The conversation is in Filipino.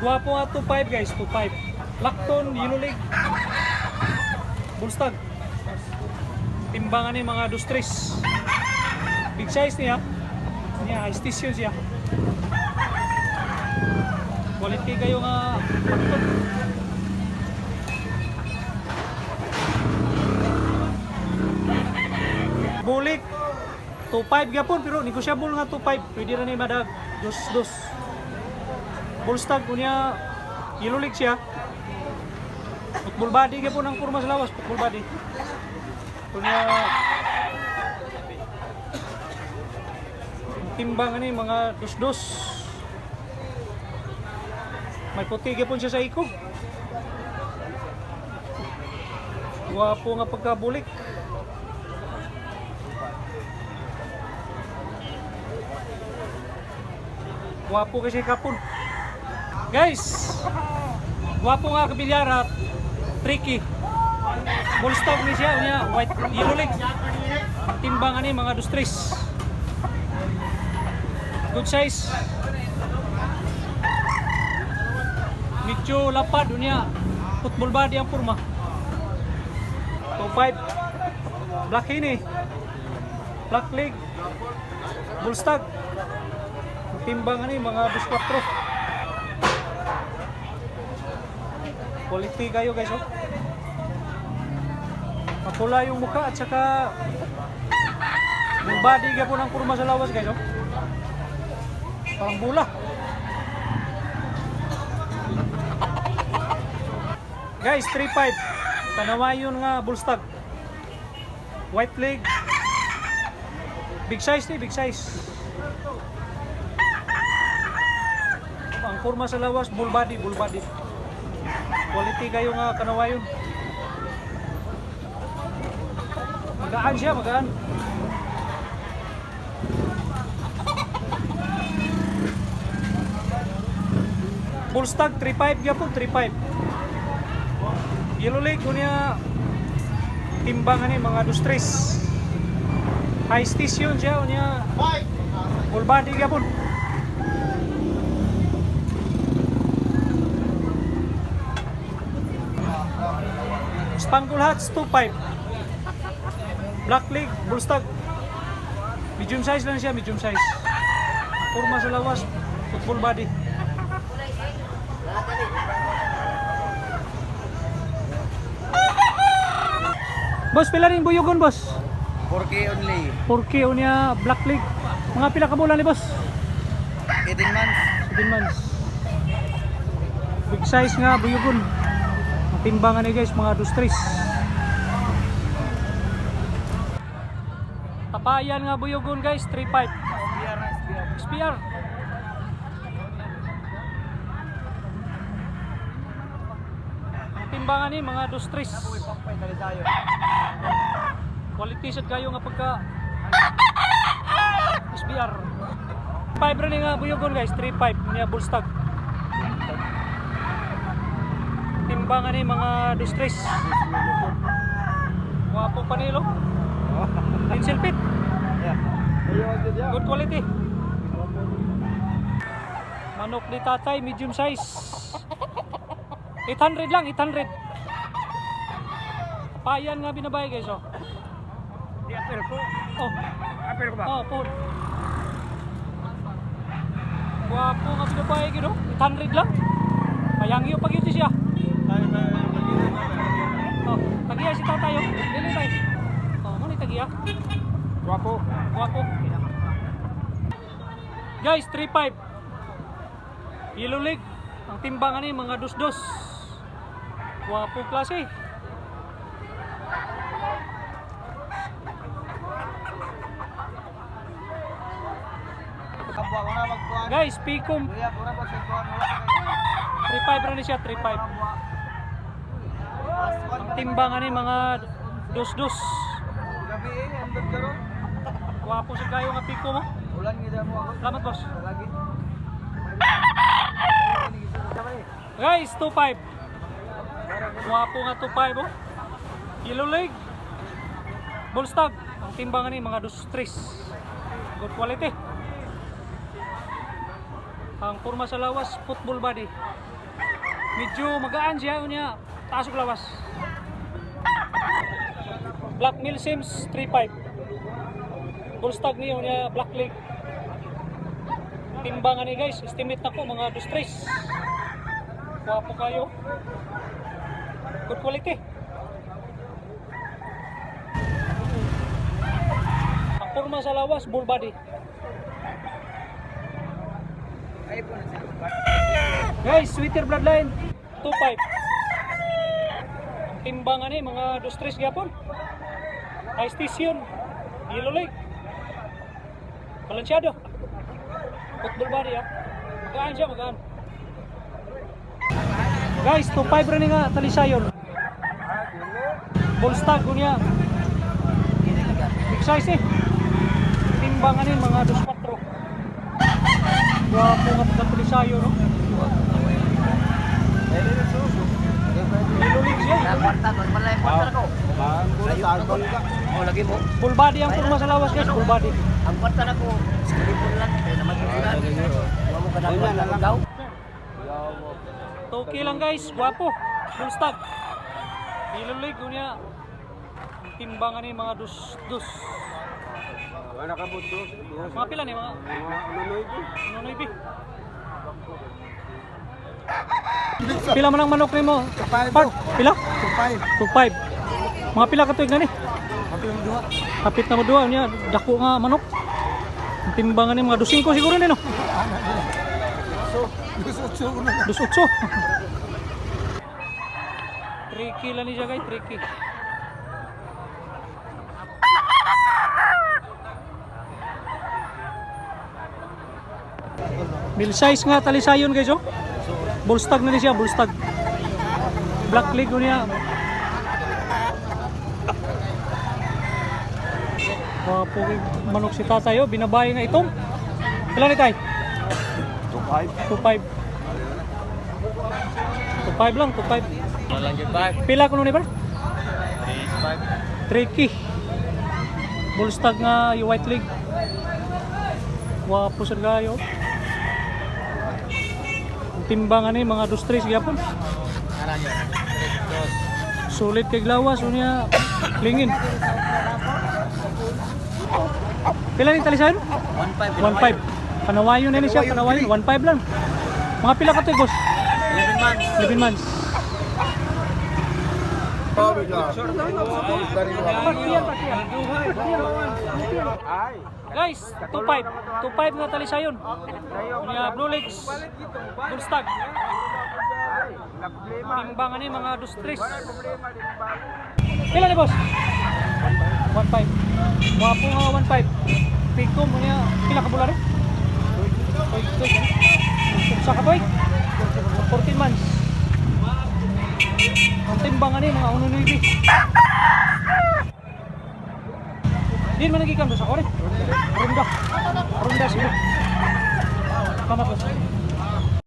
Guwapo nga 2.5 guys, 2.5. Lacton, Yellow Leg, Bullstag. Timbangan ni mga dustris. Big size niya. Niya, high station siya. Quality kayo nga Lacton. Bulik 2.5 gapon pero negosyable nga 2.5. Pwede ra ni madag dos. Bullstag kunya Yellow Leg siya. Football body gapon ang kurma sa lawas, football body. Kunya timbang ani mga dos. May puti gapon siya sa ikog. Guwapo nga pagkabulik. Guwapo kasi kapon. Guys, guwapo nga kabilyara, tricky. Bullstag ni siya, niya, white, Yellow Leg. Timbangan ni mga dustris. Good size. Medyo lapad niya. Football body ang purma. 2.5. Black ini. Black leg. Bullstag. Timbangan ni mga 24. Quality kayo guys, oh. Mapula yung mukha at saka yung body ka po ng kurma sa lawas guys, oh. Parang bula. Guys, 3.5. Tanawayon nga Bullstag. White leg. Big size ni, big size. Ang kurma sa lawas, bull body. Quality kayo nga kanawayon. Magaan siya, magaan. Bullstag 3.5 gyapon, 3.5. Yellow Leg kunya timbangan ni mga dustris. High station siya kunya full body gyapon. Spangle Hats 2.5. Black leg, Bullstag. Medium size lang siya, medium size. Kurma sa lawas, football body. Boss, pila rin buyogon, boss? 4K only. 4K unya black leg. Mga pila ka bulan ni boss? 18 months. 7 months. Big size nga buyogon. Timbangan ni guys mga dustris. Tapayan nga buyogon guys 3.5. SPR. Timbangan ni mga dustris. Quality set kayo nga pagka SPR. 5 rin nga buyogon guys 3.5 niya Bullstag. Timbangan ni mga dustris. Wapo panilo. Pencil pit. Good quality. Manok ni tatay medium size. 800 lang, 800. Payan nga binabay guys, oh. Di apel ko. Oh. Apel ko ba? Oh, po. Wapo nga binabay gino. 800 lang. Payangyo pag yun siya. Oh, tagiya si tatay, oh. Dili tay. Oh, mo ni tagiya. Guwapo. Guwapo. Guys, 3.5. Yellow Leg. Ang timbangan ni mga dos. Guwapo klase. Guys, Picom 3.5 rin siya, 3.5. Ang timbangan ni mga dos. Guwapo sa kayo nga Picom, mo. Salamat boss. Guys, 2.5. Guwapo nga 2.5, oh. Yellow Leg. Bullstag. Ang timbangan ni mga dos. Good quality. Ang porma sa lawas, football body. Medyo magaan siya, unya taas og lawas. Black Mill Sims 3.5. Full stag niyo unya black leg. Timbangan ni guys, estimate nako mga 2-3. Wapo kayo. Good quality. Ang porma sa lawas, bull body. Guys, sweeter bloodline 2.5. Timbangan ni mga 2-3 gyapon. High station, yellow leg. Balansyado. Football body ha. Magaan siya, magaan. Guys, 2.5 rin nga talisayon. Bull stag kunya. Big size eh. Timbangan ni mga 2.4. Wapo nga pagkatalisayo no. Yellow leg siya. Oh, lagi mo. Full body ang porma sa lawas guys, full body. Ang kwarta na ko. Skripon lang. Kaya naman ko sila. Huwag mo kadagdag na daw. Toki lang guys, guwapo. Full stag. Yellow leg kunya. Timbangan ni mga 2. Wala ka butos. Mga pila ni mga Nonoy B. Pila man ang manok nimo? Part, pila? 2.5. Mga pila ka tuig na ni? Kapit na mo duha niya, dako nga manok. Ang timbangan ni mga 2.5 siguro ni no? 2.8. Tricky lang ni siya guys, tricky. Bill size nga talisayon guys oh. Bullstag na ni siya, bullstag. Black leg niya. Wapo manok si tatay oh, binabae nga itong. Pila ni tay? 2.5. 2.5 lang, 2.5. Walang gibay. Pila kuno ni ba? 3.5. Tricky. Bullstag nga yung white leg. Wapo sa gayo. Timbangan ni mga 2-3 gyapon. Sulit kay lawas unya lingin. Pila ni talisayon? 1.5. Kanawayon na ni siya, kanawayon 1.5 lang. Mga pila ka to, boss? 11 months. Guys, 2.5. 2.5 na talisayon. Unya blue legs. Bull stag. Timbangan ni mga 2-3. Pila ni boss? 1.5. Wapo nga 1.5. Pikom niya pila ka bulan? Sa katoy? 14 months. Ang timbangan ni mga 1.9. Din man nagikan sa kore. Runda. Runda sila. Kama po.